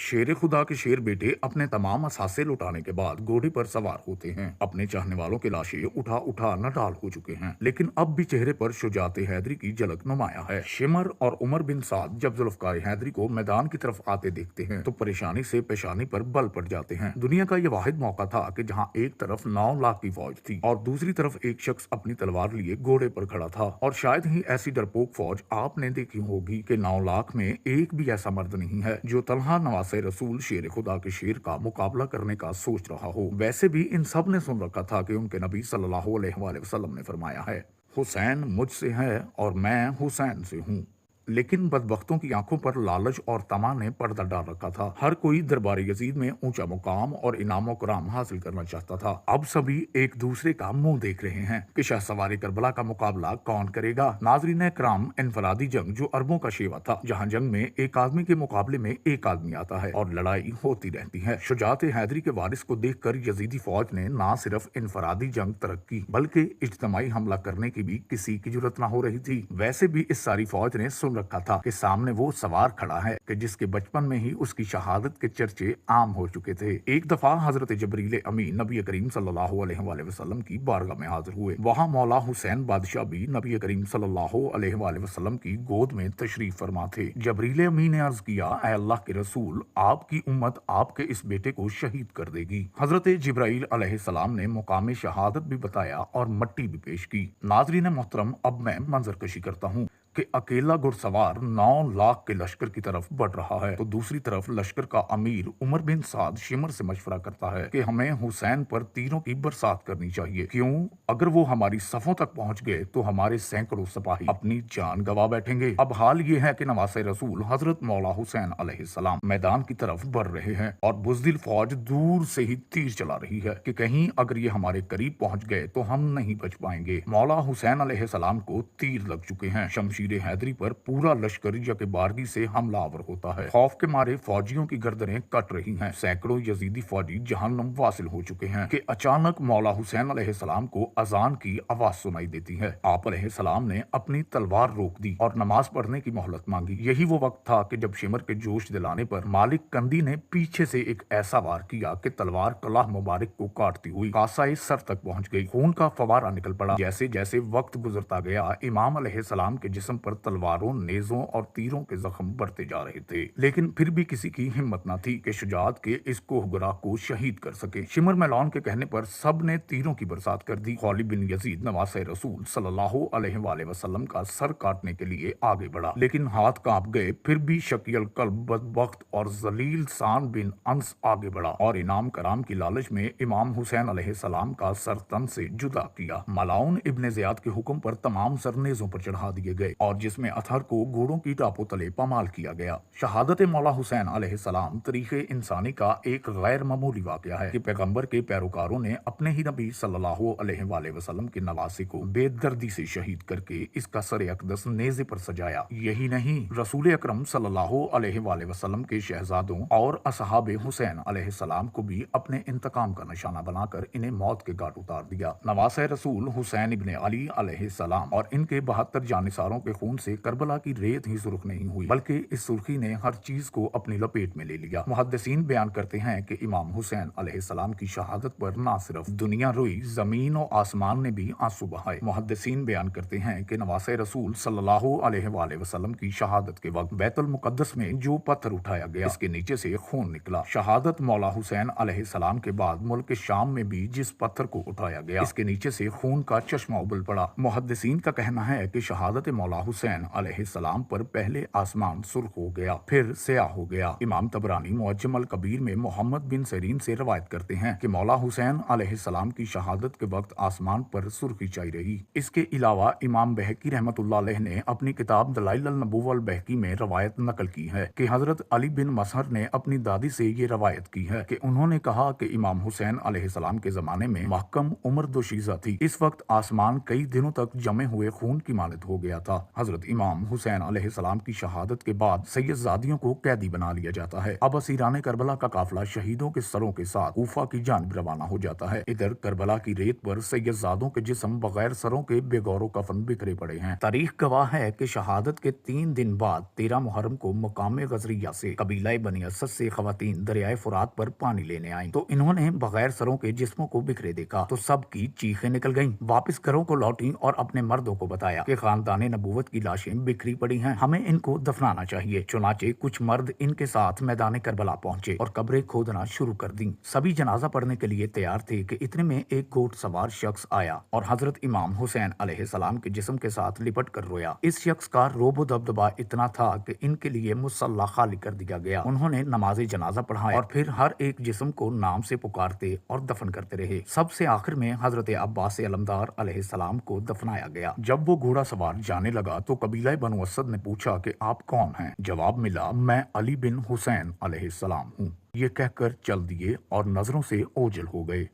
शेर खुदा के शेर बेटे अपने तमाम असासे लुटाने के बाद घोड़े पर सवार होते हैं। अपने चाहने वालों की लाशें उठा उठा नडाल हो चुके हैं, लेकिन अब भी चेहरे पर शुजाते हैदरी की झलक नुमाया है। शिमर और उमर बिन साद जब जुल्फकार हैदरी को मैदान की तरफ आते देखते हैं तो परेशानी से पेशानी पर बल पड़ जाते हैं। दुनिया का यह वाहिद मौका था कि जहां एक तरफ 9 लाख की फौज थी और दूसरी तरफ एक शख्स अपनी तलवार लिए घोड़े पर खड़ा था। और शायद ही ऐसी डरपोक फौज आपने देखी होगी कि 9 लाख में एक भी ऐसा मर्द नहीं है जो तलहा नवासे रसूल शेर खुदा के शेर का मुकाबला करने का सोच रहा हो। वैसे भी इन सब ने सुन रखा था कि उनके नबी सल्लल्लाहु अलैहि वसल्लम ने फरमाया है, हुसैन मुझसे है और मैं हुसैन से हूँ। लेकिन बदबख्तों की आंखों पर लालच और तमा ने पर्दा डाल रखा था। हर कोई दरबार यजीद में ऊंचा मुकाम और इनाम कराम हासिल करना चाहता था। अब सभी एक दूसरे का मुंह देख रहे हैं कि शाहसवारी करबला का मुकाबला कौन करेगा। नाजरीन कराम, इनफरादी जंग जो अरबों का शेवा था, जहां जंग में एक आदमी के मुकाबले में एक आदमी आता है और लड़ाई होती रहती है। शुजात हैदरी के वारिस को देखकर यजीदी फौज ने न सिर्फ इनफरादी जंग तरक की बल्कि इज्तमाई हमला करने की भी किसी की जरूरत न हो रही थी। वैसे भी इस सारी फौज ने सुन रखा था कि सामने वो सवार खड़ा है कि जिसके बचपन में ही उसकी शहादत के चर्चे आम हो चुके थे। एक दफा हजरत जबरील अमीन नबी करीम सल्लल्लाहु अलैहि वसल्लम की बारगाह में हाजिर हुए। वहां मौला हुसैन बादशाह भी नबी करीम सल्लल्लाहु अलैहि वसल्लम की गोद में तशरीफ फरमा थे। जबरील अमीन ने अर्ज किया, ऐ अल्लाह के रसूल, आपकी उम्मत आपके इस बेटे को शहीद कर देगी। हजरत जिब्राइल अलैहिस्सलाम ने मुकाम शहादत भी बताया और मट्टी भी पेश की। नाजरीन मोहतरम, अब मैं मंजर कशी करता हूँ कि अकेला घुड़सवार 9 लाख के लश्कर की तरफ बढ़ रहा है तो दूसरी तरफ लश्कर का अमीर उमर बिन साद शिमर से मशवरा करता है कि हमें हुसैन पर तीरों की बरसात करनी चाहिए। क्यों? अगर वो हमारी सफों तक पहुंच गए तो हमारे सैकड़ों सिपाही अपनी जान गवा बैठेंगे। अब हाल ये है कि नवासे रसूल हजरत मौला हुसैन अलैहिस्सलाम मैदान की तरफ बढ़ रहे हैं और बुज़दिल फौज दूर से ही तीर चला रही है कि कहीं अगर ये हमारे करीब पहुंच गए तो हम नहीं बच पाएंगे। मौला हुसैन अलैहिस्सलाम को तीर लग चुके हैं। शमशीर हैदरी पर पूरा लश्कर यकबारगी से हमलावर होता है। खौफ के मारे फौजियों की गर्दनें कट रही हैं। सैकड़ों यजीदी फौजी जहन्नम वासिल हो चुके हैं कि अचानक मौला हुसैन अलैहिस्सलाम को अजान की आवाज सुनाई देती है। आप अलैहिस्सलाम ने अपनी तलवार रोक दी और नमाज पढ़ने की मोहलत मांगी। यही वो वक्त था कि जब शिमर के जोश दिलाने पर मालिक कंदी ने पीछे से एक ऐसा वार किया कि तलवार कलाह मुबारक को काटती हुई कासाए सर तक पहुंच गई। खून का फवारा निकल पड़ा। जैसे जैसे वक्त गुजरता गया, इमाम अलैहिस्सलाम के जिस्म पर तलवारों, नेजों और तीरों के जख्म बढ़ते जा रहे थे, लेकिन फिर भी किसी की हिम्मत न थी कि शुजात के इस कोहगरा को शहीद कर सके। शिमर मैलान के कहने पर सब ने तीरों की बरसात कर दी। खालिद बिन यजीद नवासे रसूल सल्लल्लाहु अलैहि वसल्लम का सर काटने के लिए आगे बढ़ा, लेकिन हाथ कांप गए। फिर भी शकील कल्ब बदबख्त और जलील सान बिन अंस आगे बढ़ा और इनाम कराम की लालच में इमाम हुसैन अलैहिस्सलाम का सर तन से जुदा किया। मलाउन इब्ने ज़ियाद के हुक्म पर तमाम सर नेजों पर चढ़ा दिए गए और जिसमें अथर को घोड़ों की टापों तले पामाल किया गया। शहादत मौला हुसैन अलैहिस्सलाम तरीके इंसानी का एक गैर मामूली वाकया है कि पैगंबर के पैरोकारों ने अपने ही नबी सल्लल्लाहु अलैहि वसल्लम के नवासे को बेदर्दी से शहीद करके इसका सर अक़दस नेज़े पर सजाया। यही नहीं, रसूल अकरम सल्लल्लाहु अलैहि वसल्लम के शहजादों और असहाबे हुसैन अलैहिस्सलाम को भी अपने इंतकाम का निशाना बनाकर इन्हें मौत के घाट उतार दिया। नवासे रसूल हुसैन इब्ने अली अलैहिस्सलाम और इनके 72 जानिसारों के खून से करबला की रेत ही सुर्ख नहीं हुई, बल्कि इस सुर्खी ने हर चीज को अपनी लपेट में ले लिया। मुहद्दिसीन बयान करते हैं कि इमाम हुसैन अलैहिस्सलाम की शहादत पर न सिर्फ दुनिया रोई, जमीन और आसमान ने भी आंसू बहाए। मुहद्दिसीन बयान करते हैं कि नवासे रसूल सल्लल्लाहु अलैहि वसल्लम की शहादत के वक्त बैतुल मुकद्दस में जो पत्थर उठाया गया, इसके नीचे से खून निकला। शहादत मौला हुसैन अलैहिस्सलाम के बाद मुल्क शाम में भी जिस पत्थर को उठाया गया, इसके नीचे से खून का चश्मा उबल पड़ा। मुहद्दिसीन का कहना है कि शहादत मौला हुसैन अलैहिस्सलाम पर पहले आसमान सुर्ख हो गया, फिर स्याह हो गया। इमाम तबरानी मुअज्जम अल कबीर में मोहम्मद बिन सरीन से रवायत करते हैं कि मौला हुसैन अलैहिस्सलाम की शहादत के वक्त आसमान पर सुर्खी छाई रही। इसके अलावा इमाम बहकी रहमतुल्लाह अलैह ने अपनी किताब दलाइल अल नबुव्वह अल बहकी में रवायत नकल की है कि हजरत अली बिन मसहर ने अपनी दादी से ये रवायत की है कि उन्होंने कहा कि इमाम हुसैन अलैहिस्सलाम के जमाने में महकम उम्र दोशीज़ा थी। इस वक्त आसमान कई दिनों तक जमे हुए खून की मानद हो गया था। हजरत इमाम हुसैन अलैहिस्सलाम की शहादत के बाद सैयदजादियों को कैदी बना लिया जाता है। अब असीरान करबला का काफिला शहीदों के सरों के साथ कूफा की जानिब रवाना हो जाता है। इधर करबला की रेत पर सैयदजादों के जिस्म बगैर सरों के बेगौरों कफन बिखरे पड़े हैं। तारीख गवाह है कि शहादत के 3 दिन बाद 13 मुहर्रम को मकाम गजरिया से कबीला बनी असद से खवातीन दरियाए फुरात पर पानी लेने आई तो इन्होंने बगैर सरों के जिस्मों को बिखरे देखा तो सबकी चीखें निकल गईं। वापस घरों को लौटी और अपने मर्दों को बताया कि खानदान नबूवत की लाशें बिखरी पड़ी हैं, हमें इनको दफनाना चाहिए। चुनाचे कुछ मर्द इनके साथ मैदान करबला पहुंचे और कब्रें खोदना शुरू कर दी। सभी जनाजा पढ़ने के लिए तैयार थे कि इतने में एक गोट सवार शख्स आया और हजरत इमाम हुसैन अलैहिस्सलाम के जिस्म के साथ लिपट कर रोया। इस शख्स का रोबो दबदबा इतना था कि इनके लिए मुसल्ला खाली कर दिया गया। उन्होंने नमाज जनाजा पढ़ाया और फिर हर एक जिस्म को नाम से पुकारते और दफन करते रहे। सबसे आखिर में हजरत अब्बास अलमदार अलैहिस्सलाम को दफनाया गया। जब वो घोड़ा सवार जाने लगा तो कबीला बनु असद ने पूछा कि आप कौन हैं? जवाब मिला, मैं अली बिन हुसैन अलैहिस्सलाम हूँ। ये कहकर चल दिए और नजरों से ओझल हो गए।